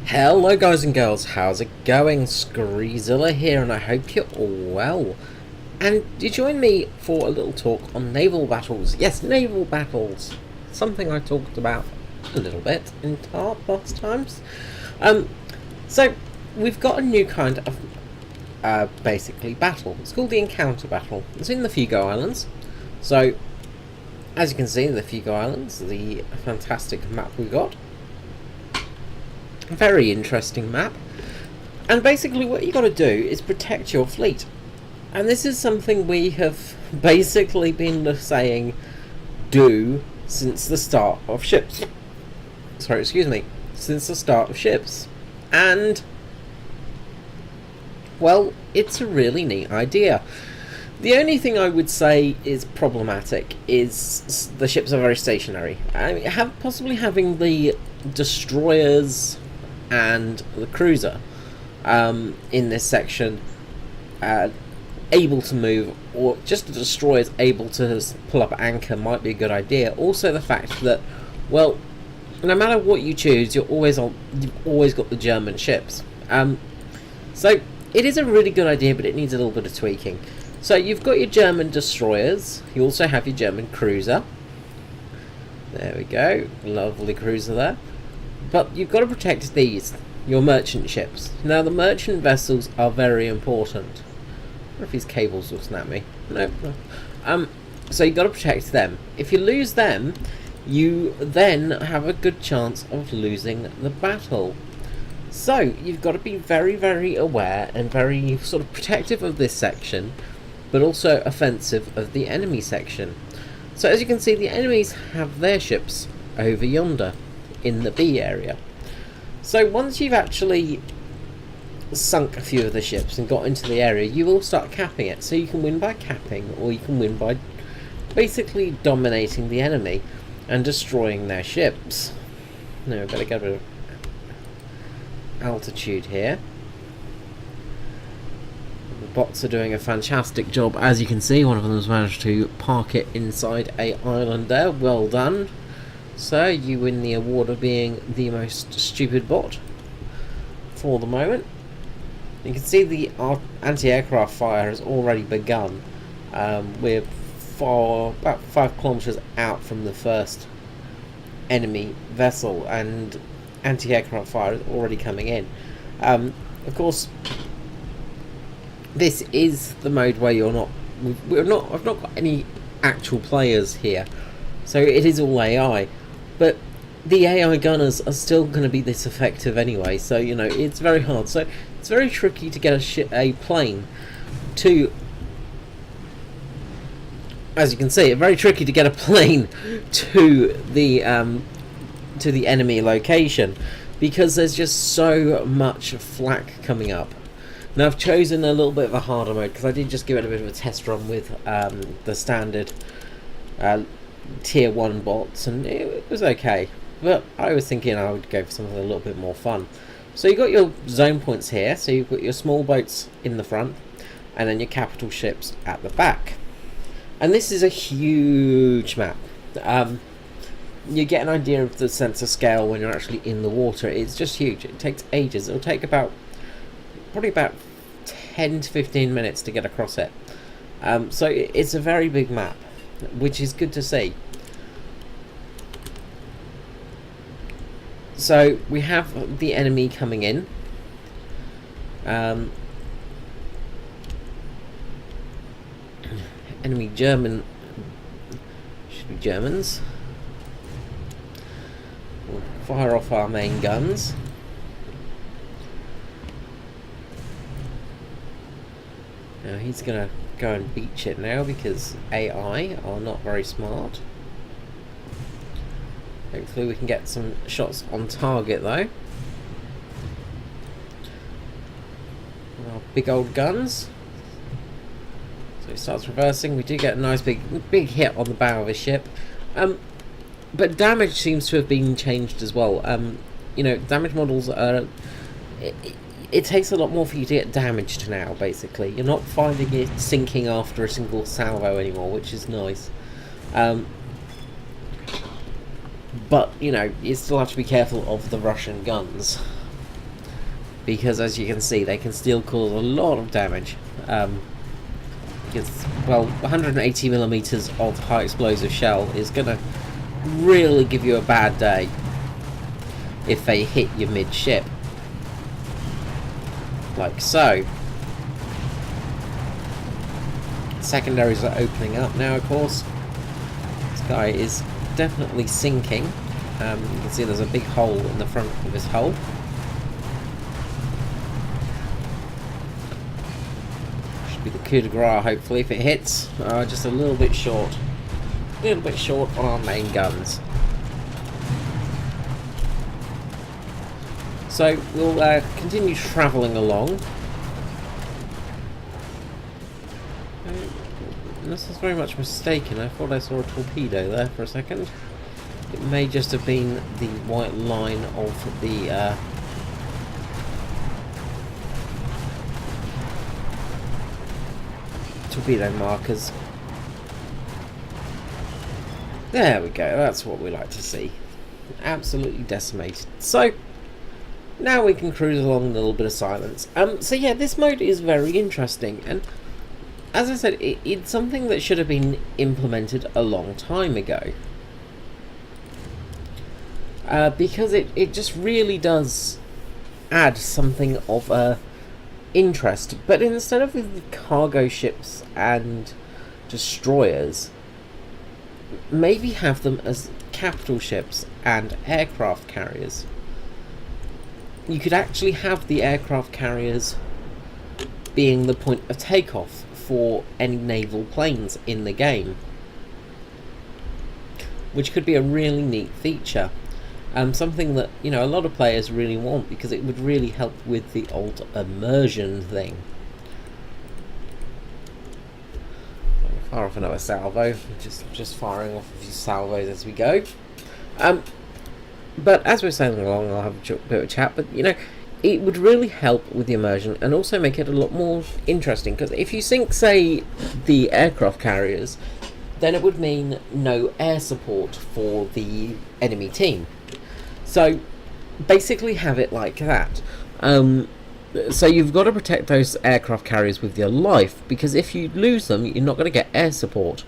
Hello guys and girls, how's it going? Screezilla here, and I hope you're all well. And you join me for a little talk on naval battles. Yes, naval battles. Something I talked about a little bit in past times. So we've got a new kind of basically battle. It's called the encounter battle. It's in the Fugo Islands. So as you can see, the Fugo Islands, the fantastic map we got. Very interesting map, and basically what you got to do is protect your fleet, and this is something we have basically been saying do since the start of ships. Since the start of ships, and well, it's a really neat idea. The only thing I would say is problematic is the ships are very stationary. I mean, possibly having the destroyers and the cruiser in this section able to move, or just the destroyers able to pull up anchor might be a good idea. Also the fact that, well, no matter what you choose, you've always got the German ships. So it is a really good idea, but it needs a little bit of tweaking. So you've got your German destroyers, you also have your German cruiser. There we go, lovely cruiser there. But you've got to protect these, your merchant ships. Now the merchant vessels are very important. I wonder if these cables will snap me. No. So you've got to protect them. If you lose them, you then have a good chance of losing the battle. So you've got to be very, very aware and very sort of protective of this section, but also offensive of the enemy section. So as you can see, the enemies have their ships over yonder in the B area. So once you've actually sunk a few of the ships and got into the area, you will start capping it. So you can win by capping, or you can win by basically dominating the enemy and destroying their ships. Now we've got to get a bit of altitude here. The bots are doing a fantastic job. As you can see, one of them has managed to park it inside a island there. Well done. So you win the award of being the most stupid bot for the moment. You can see the anti-aircraft fire has already begun. We're about 5 kilometers out from the first enemy vessel, and anti-aircraft fire is already coming in. Of course, this is the mode where I've not got any actual players here, so it is all AI. But the AI gunners are still going to be this effective anyway, so you know it's very hard. So it's very tricky to get a plane to, as you can see, it's very tricky to get a plane to the enemy location, because there's just so much flak coming up. Now I've chosen a little bit of a harder mode because I did just give it a bit of a test run with the standard tier 1 bots, and it was okay, but I was thinking I would go for something a little bit more fun. So you've got your zone points here, so you've got your small boats in the front and then your capital ships at the back, and this is a huge map. You get an idea of the sense of scale when you're actually in the water. It's just huge. It takes ages. It'll take probably about 10 to 15 minutes to get across it. So it's a very big map, which is good to see. So we have the enemy coming in. Enemy German, should be Germans. We'll fire off our main guns. Now he's gonna go and beach it now because AI are not very smart. Hopefully we can get some shots on target though. Our big old guns. So he starts reversing. We do get a nice big hit on the bow of his ship. But damage seems to have been changed as well. You know, damage models are... It takes a lot more for you to get damaged now, basically. You're not finding it sinking after a single salvo anymore, which is nice. But, you know, you still have to be careful of the Russian guns, because as you can see, they can still cause a lot of damage. Because, well, 180 millimeters of high explosive shell is going to really give you a bad day if they hit you mid-ship. Like so. Secondaries are opening up now, of course. This guy is definitely sinking. You can see there's a big hole in the front of his hull. Should be the coup de grace, hopefully, if it hits. Just a little bit short. A little bit short on our main guns. So we'll continue travelling along. Unless I was very much mistaken, I thought I saw a torpedo there for a second. It may just have been the white line of the torpedo markers. There we go, that's what we like to see. Absolutely decimated. So, now we can cruise along a little bit of silence. So yeah, this mode is very interesting, and as I said, it's something that should have been implemented a long time ago. Because it just really does add something of interest. But instead of the cargo ships and destroyers, maybe have them as capital ships and aircraft carriers. You could actually have the aircraft carriers being the point of takeoff for any naval planes in the game, which could be a really neat feature. Something that, you know, a lot of players really want, because it would really help with the old immersion thing. Fire off another salvo, just firing off a few salvos as we go. But as we're sailing along, I'll have a bit of a chat, but, you know, it would really help with the immersion and also make it a lot more interesting, because if you sink, say, the aircraft carriers, then it would mean no air support for the enemy team. So basically have it like that. So you've got to protect those aircraft carriers with your life, because if you lose them, you're not going to get air support.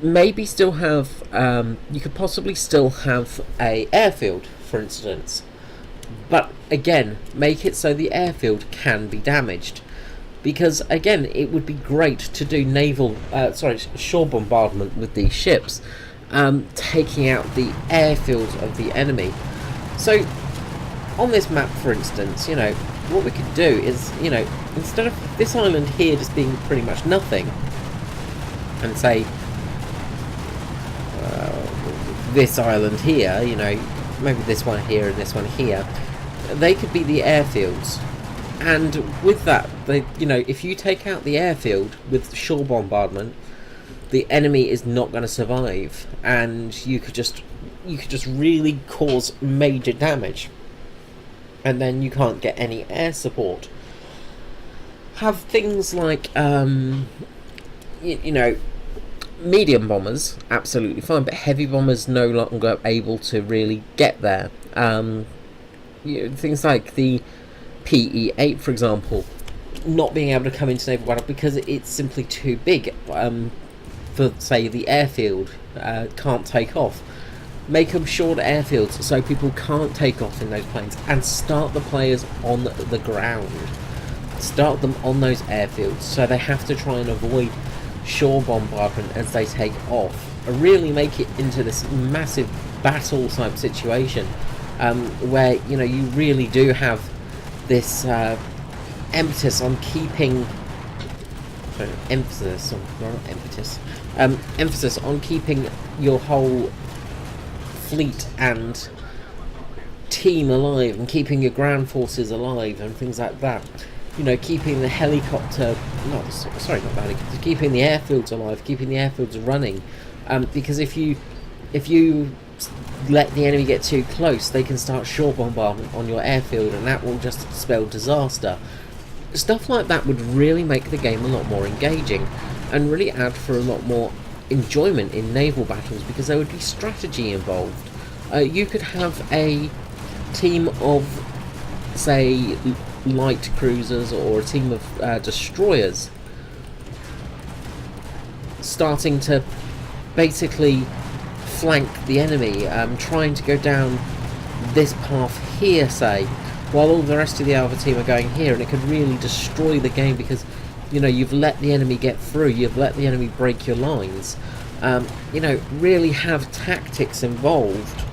Maybe still have, you could possibly still have a airfield, for instance. But again, make it so the airfield can be damaged, because again, it would be great to do shore bombardment with these ships, taking out the airfield of the enemy. So on this map, for instance, you know, what we could do is, you know, instead of this island here just being pretty much nothing, and say this island here, you know, maybe this one here and this one here, they could be the airfields. And with that, you know, if you take out the airfield with shore bombardment, the enemy is not going to survive, and you could just really cause major damage, and then you can't get any air support. Have things like you know, medium bombers, absolutely fine, but heavy bombers no longer able to really get there. You know, things like the PE-8, for example, not being able to come into naval battle because it's simply too big for, say, the airfield can't take off. Make them short airfields so people can't take off in those planes, and start the players on the ground. Start them on those airfields so they have to try and avoid shore bombardment as they take off. Really make it into this massive battle type situation, where, you know, you really do have this emphasis on keeping emphasis on keeping your whole fleet and team alive, and keeping your ground forces alive and things like that. You know, keeping the helicopter, not the helicopter, keeping the airfields alive, keeping the airfields running, because if you let the enemy get too close, they can start shore bombardment on your airfield, and that will just spell disaster. Stuff like that would really make the game a lot more engaging, and really add for a lot more enjoyment in naval battles because there would be strategy involved. You could have a team of, say, light cruisers or a team of destroyers starting to basically flank the enemy, trying to go down this path here, say, while all the rest of the other team are going here, and it could really destroy the game because, you know, you've let the enemy get through, you've let the enemy break your lines. You know, really have tactics involved,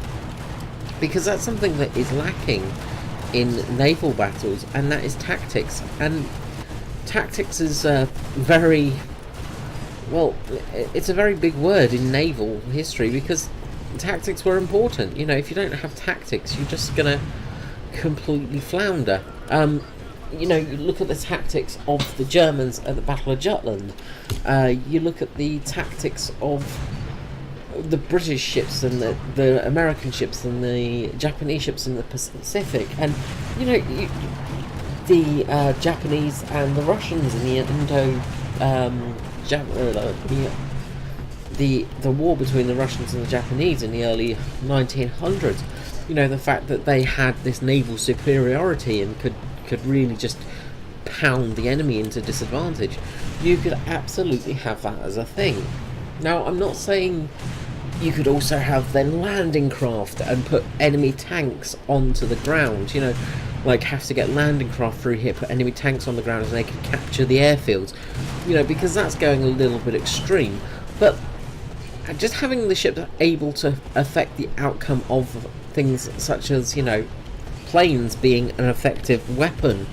because that's something that is lacking in naval battles, and that is tactics. And tactics is very, well, it's a very big word in naval history, because tactics were important. You know, if you don't have tactics, you're just gonna completely flounder. You know, you look at the tactics of the Germans at the Battle of Jutland. You look at the tactics of the British ships and the American ships and the Japanese ships in the Pacific, and you know, the Japanese and the Russians in the the war between the Russians and the Japanese in the early 1900s. You know, the fact that they had this naval superiority and could really just pound the enemy into disadvantage. You could absolutely have that as a thing. Now, I'm not saying you could also have then landing craft and put enemy tanks onto the ground, you know, like have to get landing craft through here, put enemy tanks on the ground and they can capture the airfields, you know, because that's going a little bit extreme. But just having the ships able to affect the outcome of things such as, you know, planes being an effective weapon,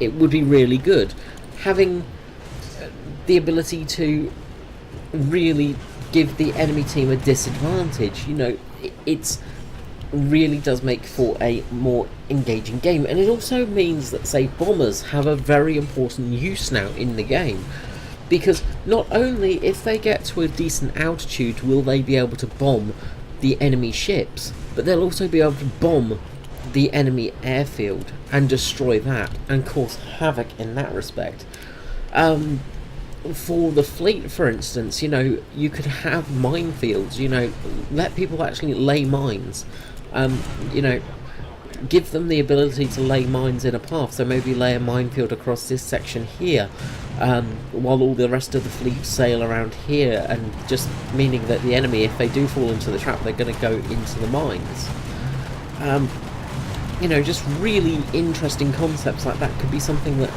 it would be really good. Having the ability to really give the enemy team a disadvantage, you know, it's really does make for a more engaging game. And it also means that, say, bombers have a very important use now in the game, because not only if they get to a decent altitude will they be able to bomb the enemy ships, but they'll also be able to bomb the enemy airfield and destroy that and cause havoc in that respect. For the fleet, for instance, you know, you could have minefields, you know, let people actually lay mines, you know, give them the ability to lay mines in a path, so maybe lay a minefield across this section here, while all the rest of the fleet sail around here, and just meaning that the enemy, if they do fall into the trap, they're going to go into the mines. You know, just really interesting concepts like that could be something that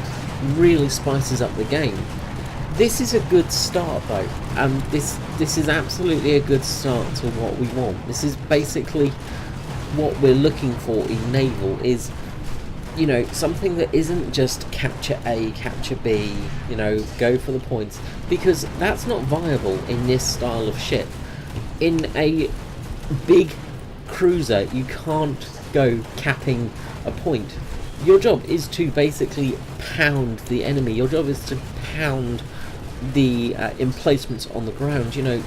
really spices up the game. This is a good start, though. This is absolutely a good start to what we want. This is basically what we're looking for in naval, is, you know, something that isn't just capture A, capture B, you know, go for the points, because that's not viable in this style of ship. In a big cruiser, you can't go capping a point. Your job is to basically pound the enemy. Your job is to pound the emplacements on the ground. You know,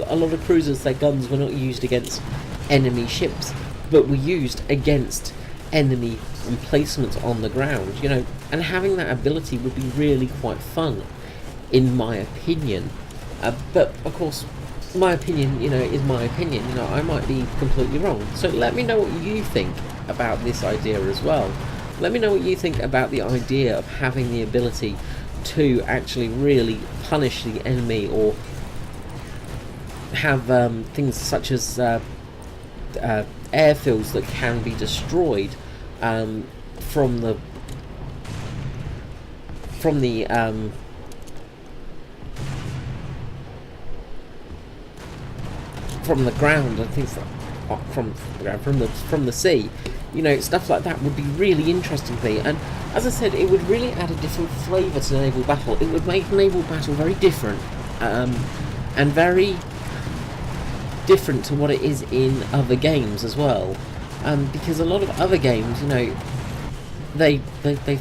a lot of cruisers, their guns were not used against enemy ships, but were used against enemy emplacements on the ground, you know, and having that ability would be really quite fun, in my opinion. But of course, my opinion, you know, is my opinion. You know, I might be completely wrong. So let me know what you think about this idea as well. Let me know what you think about the idea of having the ability to actually really punish the enemy, or have things such as airfields that can be destroyed from the ground, and things like from the sea. You know, stuff like that would be really interesting to me. And as I said, it would really add a different flavour to naval battle. It would make naval battle very different, and very different to what it is in other games as well. Because a lot of other games, you know, they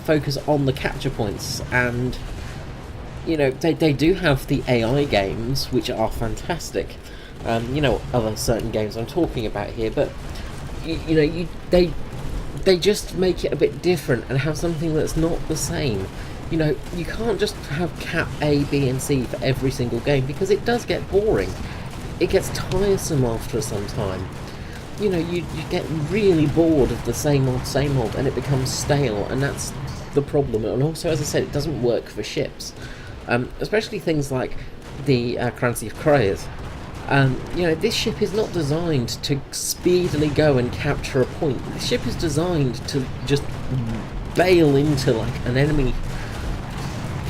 focus on the capture points, and you know, they do have the AI games, which are fantastic. You know, other certain games I'm talking about here, but you know, they just make it a bit different and have something that's not the same. You know, you can't just have cap A, B and C for every single game, because it does get boring. It gets tiresome after some time. You know, you get really bored of the same old, and it becomes stale, and that's the problem. And also, as I said, it doesn't work for ships, especially things like the Currency of Crows. You know, this ship is not designed to speedily go and capture a point. This ship is designed to just bail into like an enemy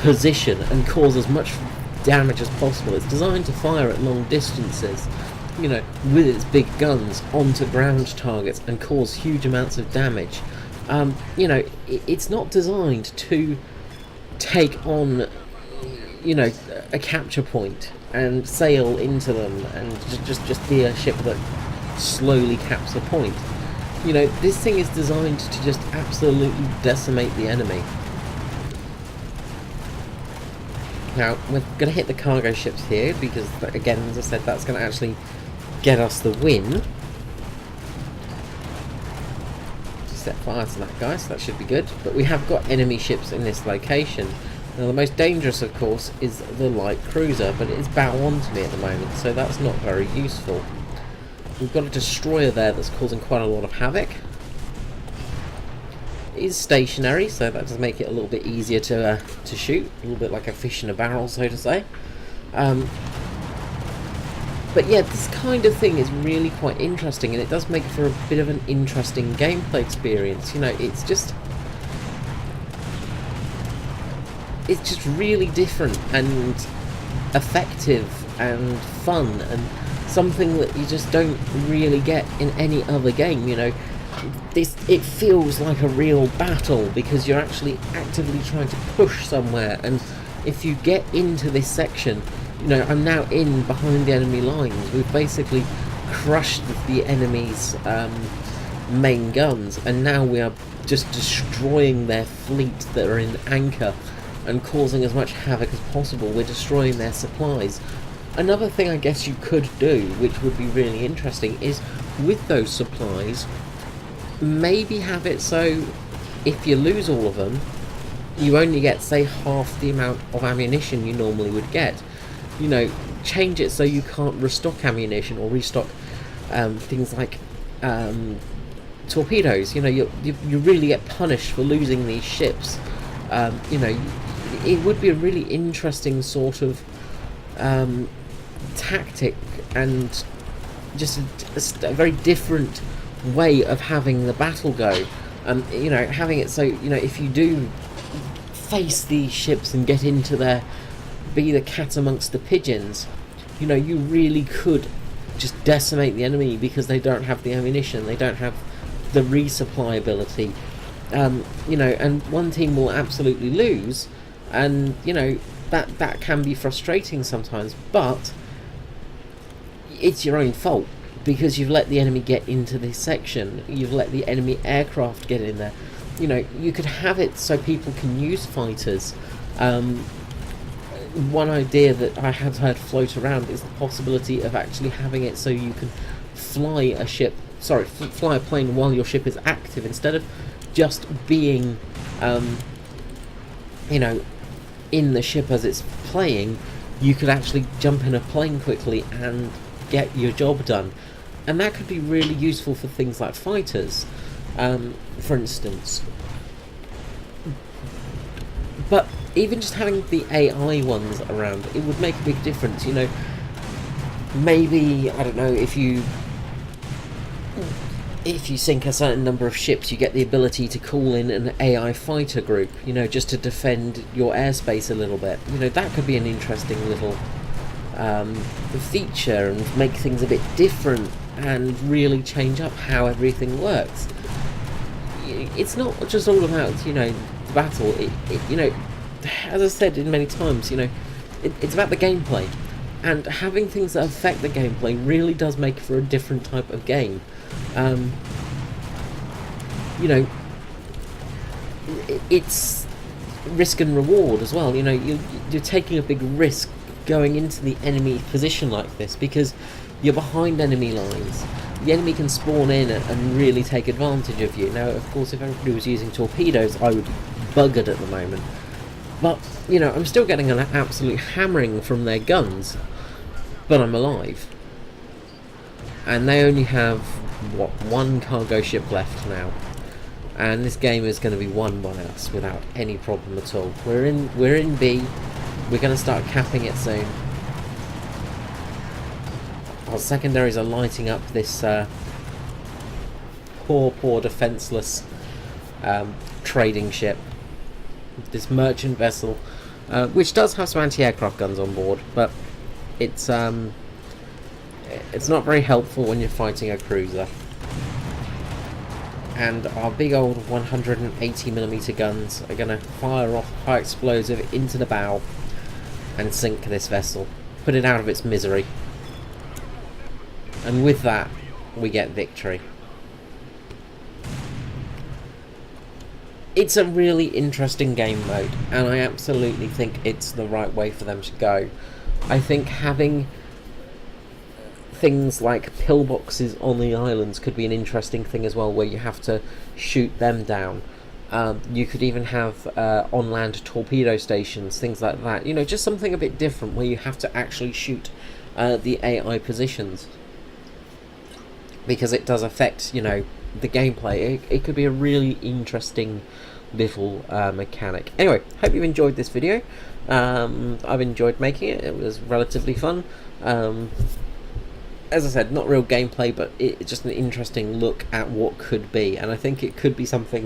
position and cause as much damage as possible. It's designed to fire at long distances, you know, with its big guns onto ground targets and cause huge amounts of damage. You know, it's not designed to take on, you know, a capture point and sail into them and just be a ship that slowly caps a point. You know, this thing is designed to just absolutely decimate the enemy. Now, we're going to hit the cargo ships here, because, again, as I said, that's going to actually get us the win. Set fire to that guy, so that should be good. But we have got enemy ships in this location. Now, the most dangerous, of course, is the light cruiser, but it is bow on to me at the moment, so that's not very useful. We've got a destroyer there that's causing quite a lot of havoc. It is stationary, so that does make it a little bit easier to shoot, a little bit like a fish in a barrel, so to say. But yeah, this kind of thing is really quite interesting, and it does make for a bit of an interesting gameplay experience. You know, it's just really different and effective and fun, and something that you just don't really get in any other game. You know, it feels like a real battle, because you're actually actively trying to push somewhere, and if you get into this section, you know, I'm now in behind the enemy lines. We've basically crushed the enemy's main guns, and now we are just destroying their fleet that are in anchor and causing as much havoc as possible. We're destroying their supplies. Another thing I guess you could do, which would be really interesting, is with those supplies, maybe have it so if you lose all of them, you only get, say, half the amount of ammunition you normally would get. You know, change it so you can't restock ammunition or restock things like torpedoes. You know, you really get punished for losing these ships. You know, it would be a really interesting sort of tactic, and just a very different way of having the battle go. You know, having it so, you know, if you do face these ships and get into their, be the cat amongst the pigeons, you know, you really could just decimate the enemy, because they don't have the ammunition, they don't have the resupply ability. You know, and one team will absolutely lose, and you know, that can be frustrating sometimes, but it's your own fault, because you've let the enemy get into this section, you've let the enemy aircraft get in there. You know, you could have it so people can use fighters. One idea that I have heard float around is the possibility of actually having it so you can fly a ship, fly a plane while your ship is active, instead of just being, you know, in the ship as it's playing. You could actually jump in a plane quickly and get your job done, and that could be really useful for things like fighters, for instance. But even just having the AI ones around, it would make a big difference. You know, maybe, I don't know, if you sink a certain number of ships, you get the ability to call in an AI fighter group, you know, just to defend your airspace a little bit. You know, that could be an interesting little feature, and make things a bit different, and really change up how everything works. It's not just all about, you know, the battle. You know, as I said in many times, you know, it's about the gameplay, and having things that affect the gameplay really does make for a different type of game. You know, it's risk and reward as well. You know, you're taking a big risk going into the enemy position like this, because you're behind enemy lines. The enemy can spawn in and really take advantage of you. Now, of course, if everybody was using torpedoes, I would be buggered at the moment. But, you know, I'm still getting an absolute hammering from their guns, but I'm alive. And they only have, what, one cargo ship left now. And this game is going to be won by us without any problem at all. We're in B. We're going to start capping it soon. Our secondaries are lighting up this poor defenseless trading ship. This merchant vessel, which does have some anti-aircraft guns on board, but it's not very helpful when you're fighting a cruiser. And our big old 180mm guns are going to fire off high explosive into the bow and sink this vessel, put it out of its misery. And with that, we get victory. It's a really interesting game mode, and I absolutely think it's the right way for them to go. I think having things like pillboxes on the islands could be an interesting thing as well, where you have to shoot them down. You could even have on-land torpedo stations, things like that. You know, just something a bit different where you have to actually shoot the AI positions. Because it does affect, you know, the gameplay. It could be a really interesting little mechanic. Anyway, hope you've enjoyed this video. I've enjoyed making it. It was relatively fun. As I said, not real gameplay, but it's just an interesting look at what could be, and I think it could be something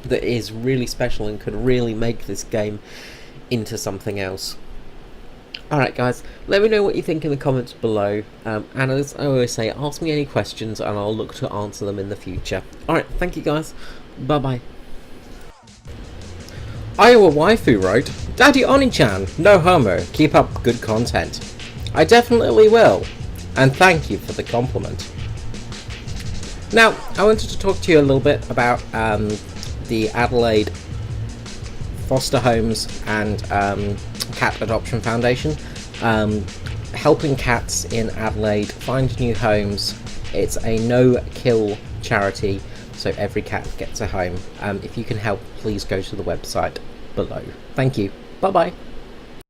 that is really special and could really make this game into something else. Alright guys, let me know what you think in the comments below, and as I always say, ask me any questions and I'll look to answer them in the future. Alright, thank you guys, bye bye. Iowa Waifu wrote, Daddy Oni-chan, no homo, keep up good content. I definitely will, and thank you for the compliment. Now, I wanted to talk to you a little bit about the Adelaide Foster Homes and Cat Adoption Foundation, helping cats in Adelaide find new homes. It's a no-kill charity, so every cat gets a home. If you can help, please go to the website below. Thank you. Bye-bye.